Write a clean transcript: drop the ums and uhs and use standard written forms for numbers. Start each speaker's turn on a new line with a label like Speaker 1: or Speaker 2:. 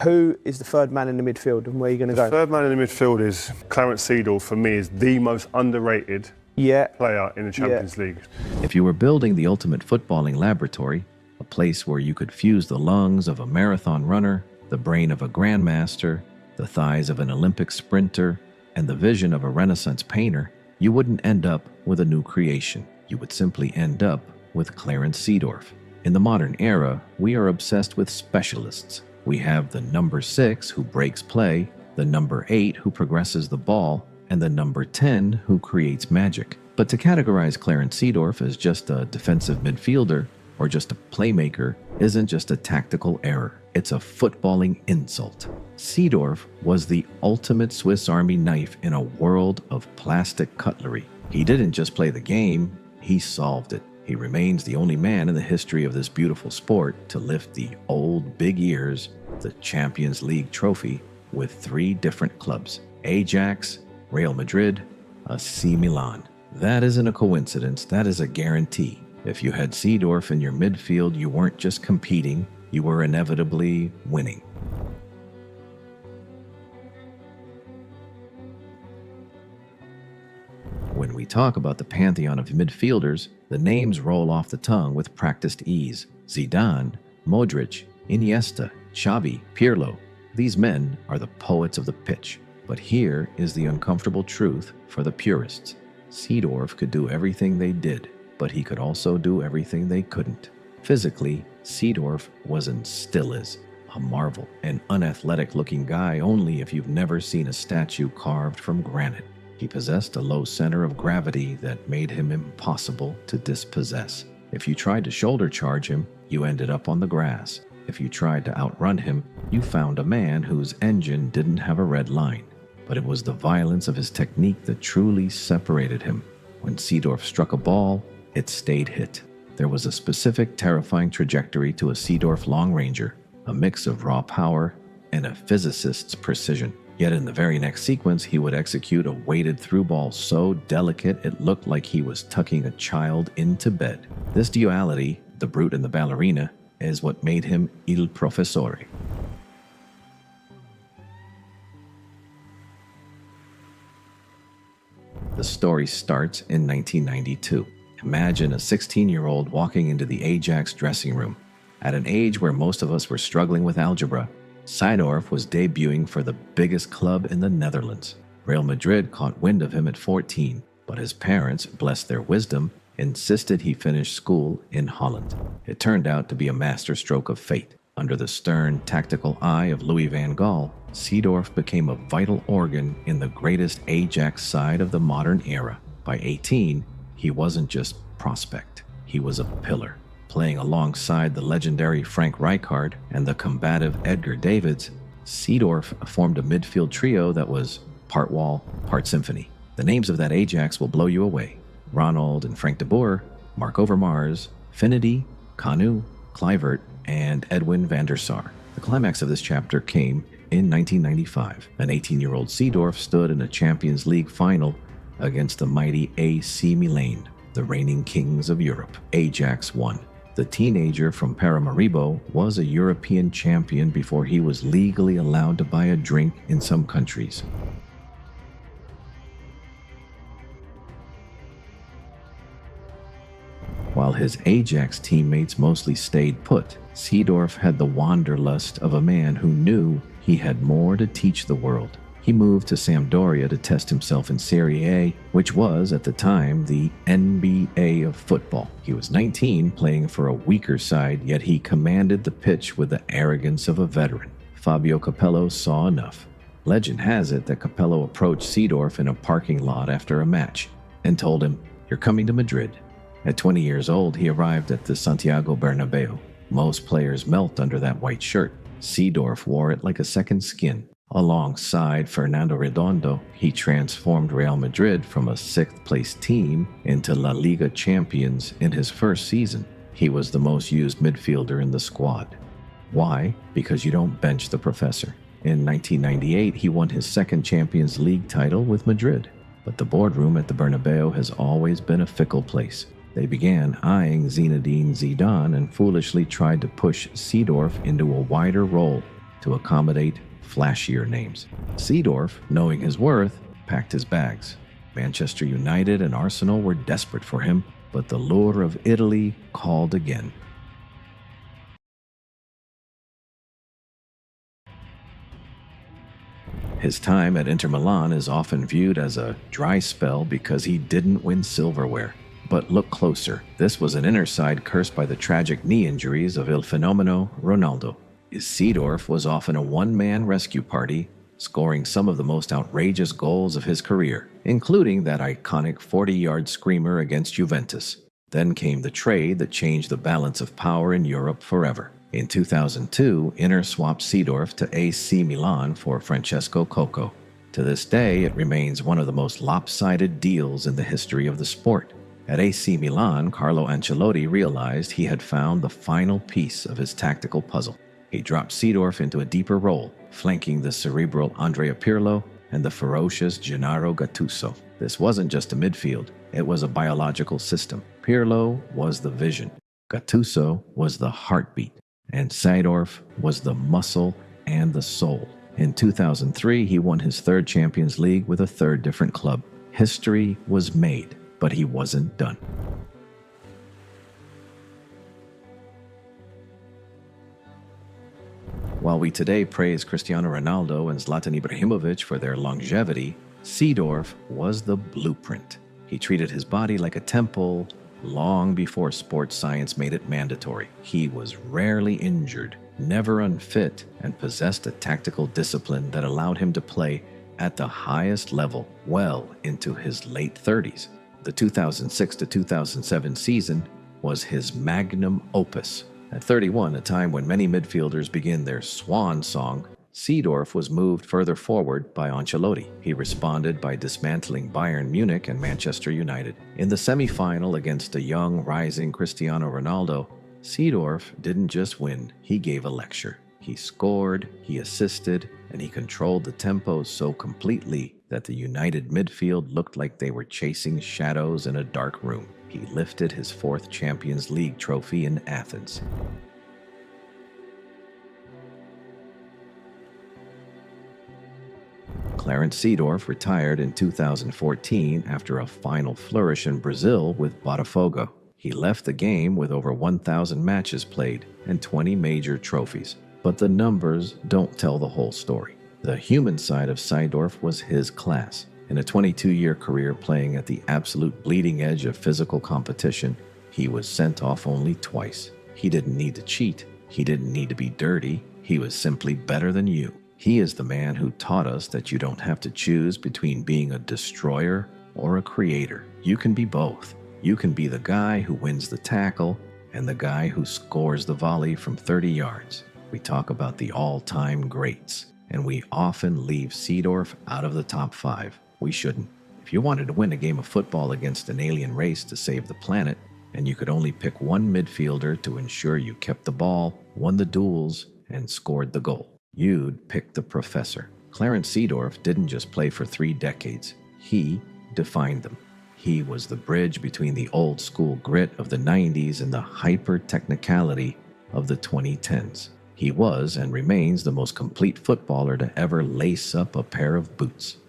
Speaker 1: Who is the third man in the midfield and where are you going to go?
Speaker 2: The third man in the midfield is Clarence Seedorf. For me, is the most underrated player in the Champions League.
Speaker 3: If you were building the ultimate footballing laboratory, a place where you could fuse the lungs of a marathon runner, the brain of a grandmaster, the thighs of an Olympic sprinter, and the vision of a Renaissance painter, you wouldn't end up with a new creation. You would simply end up with Clarence Seedorf. In the modern era, we are obsessed with specialists. We have the number 6 who breaks play, the number 8 who progresses the ball, and the number 10 who creates magic. But to categorize Clarence Seedorf as just a defensive midfielder or just a playmaker isn't just a tactical error. It's a footballing insult. Seedorf was the ultimate Swiss Army knife in a world of plastic cutlery. He didn't just play the game, he solved it. He remains the only man in the history of this beautiful sport to lift the old big ears, the Champions League trophy, with 3 different clubs: Ajax, Real Madrid, AC Milan. That isn't a coincidence, that is a guarantee. If you had Seedorf in your midfield, you weren't just competing, you were inevitably winning. When we talk about the pantheon of midfielders, the names roll off the tongue with practiced ease. Zidane, Modric, Iniesta, Xavi, Pirlo. These men are the poets of the pitch. But here is the uncomfortable truth for the purists. Seedorf could do everything they did, but he could also do everything they couldn't. Physically, Seedorf was and still is a marvel, an unathletic-looking guy only if you've never seen a statue carved from granite. He possessed a low center of gravity that made him impossible to dispossess. If you tried to shoulder charge him, you ended up on the grass. If you tried to outrun him, you found a man whose engine didn't have a red line. But it was the violence of his technique that truly separated him. When Seedorf struck a ball, it stayed hit. There was a specific, terrifying trajectory to a Seedorf long ranger, a mix of raw power and a physicist's precision. Yet in the very next sequence, he would execute a weighted through ball so delicate it looked like he was tucking a child into bed. This duality, the brute and the ballerina, is what made him il professore. The story starts in 1992. Imagine a 16-year-old walking into the Ajax dressing room. At an age where most of us were struggling with algebra, Seedorf was debuting for the biggest club in the Netherlands. Real Madrid caught wind of him at 14, but his parents, blessed their wisdom, insisted he finish school in Holland. It turned out to be a masterstroke of fate. Under the stern, tactical eye of Louis van Gaal, Seedorf became a vital organ in the greatest Ajax side of the modern era. By 18, he wasn't just prospect, he was a pillar. Playing alongside the legendary Frank Rijkaard and the combative Edgar Davids, Seedorf formed a midfield trio that was part wall, part symphony. The names of that Ajax will blow you away. Ronald and Frank de Boer, Mark Overmars, Finity, Kanu, Kluivert, and Edwin van der Sar. The climax of this chapter came in 1995. An 18-year-old Seedorf stood in a Champions League final against the mighty AC Milan, the reigning kings of Europe. Ajax won. The teenager from Paramaribo was a European champion before he was legally allowed to buy a drink in some countries. While his Ajax teammates mostly stayed put, Seedorf had the wanderlust of a man who knew he had more to teach the world. He moved to Sampdoria to test himself in Serie A, which was, at the time, the NBA of football. He was 19, playing for a weaker side, yet he commanded the pitch with the arrogance of a veteran. Fabio Capello saw enough. Legend has it that Capello approached Seedorf in a parking lot after a match and told him, "You're coming to Madrid." At 20 years old, he arrived at the Santiago Bernabeu. Most players melt under that white shirt. Seedorf wore it like a second skin. Alongside Fernando Redondo, he transformed Real Madrid from a 6th-place team into La Liga champions in his first season. He was the most used midfielder in the squad. Why? Because you don't bench the professor. In 1998, he won his second Champions League title with Madrid. But the boardroom at the Bernabeu has always been a fickle place. They began eyeing Zinedine Zidane and foolishly tried to push Seedorf into a wider role, to accommodate flashier names. Seedorf, knowing his worth, packed his bags. Manchester United and Arsenal were desperate for him, but the lure of Italy called again. His time at Inter Milan is often viewed as a dry spell because he didn't win silverware. But look closer. This was an inner side cursed by the tragic knee injuries of Il Fenomeno Ronaldo. Seedorf was often a one-man rescue party, scoring some of the most outrageous goals of his career, including that iconic 40-yard screamer against Juventus. Then came the trade that changed the balance of power in Europe forever. In 2002, Inter swapped Seedorf to AC Milan for Francesco Coco. To this day, it remains one of the most lopsided deals in the history of the sport. At AC Milan, Carlo Ancelotti realized he had found the final piece of his tactical puzzle. He dropped Seedorf into a deeper role, flanking the cerebral Andrea Pirlo and the ferocious Gennaro Gattuso. This wasn't just a midfield, it was a biological system. Pirlo was the vision, Gattuso was the heartbeat, and Seedorf was the muscle and the soul. In 2003, he won his third Champions League with a third different club. History was made, but he wasn't done. While we today praise Cristiano Ronaldo and Zlatan Ibrahimovic for their longevity, Seedorf was the blueprint. He treated his body like a temple long before sports science made it mandatory. He was rarely injured, never unfit, and possessed a tactical discipline that allowed him to play at the highest level well into his late 30s. The 2006 to 2007 season was his magnum opus. At 31, a time when many midfielders begin their swan song, Seedorf was moved further forward by Ancelotti. He responded by dismantling Bayern Munich and Manchester United. In the semi-final against a young, rising Cristiano Ronaldo, Seedorf didn't just win, he gave a lecture. He scored, he assisted, and he controlled the tempo so completely that the United midfield looked like they were chasing shadows in a dark room. He lifted his fourth Champions League trophy in Athens. Clarence Seedorf retired in 2014 after a final flourish in Brazil with Botafogo. He left the game with over 1,000 matches played and 20 major trophies. But the numbers don't tell the whole story. The human side of Seedorf was his class. In a 22-year career playing at the absolute bleeding edge of physical competition, he was sent off only twice. He didn't need to cheat. He didn't need to be dirty. He was simply better than you. He is the man who taught us that you don't have to choose between being a destroyer or a creator. You can be both. You can be the guy who wins the tackle and the guy who scores the volley from 30 yards. We talk about the all-time greats, and we often leave Seedorf out of the top 5. We shouldn't. If you wanted to win a game of football against an alien race to save the planet, and you could only pick one midfielder to ensure you kept the ball, won the duels, and scored the goal, you'd pick the professor. Clarence Seedorf didn't just play for 3 decades. He defined them. He was the bridge between the old-school grit of the 90s and the hyper-technicality of the 2010s. He was and remains the most complete footballer to ever lace up a pair of boots.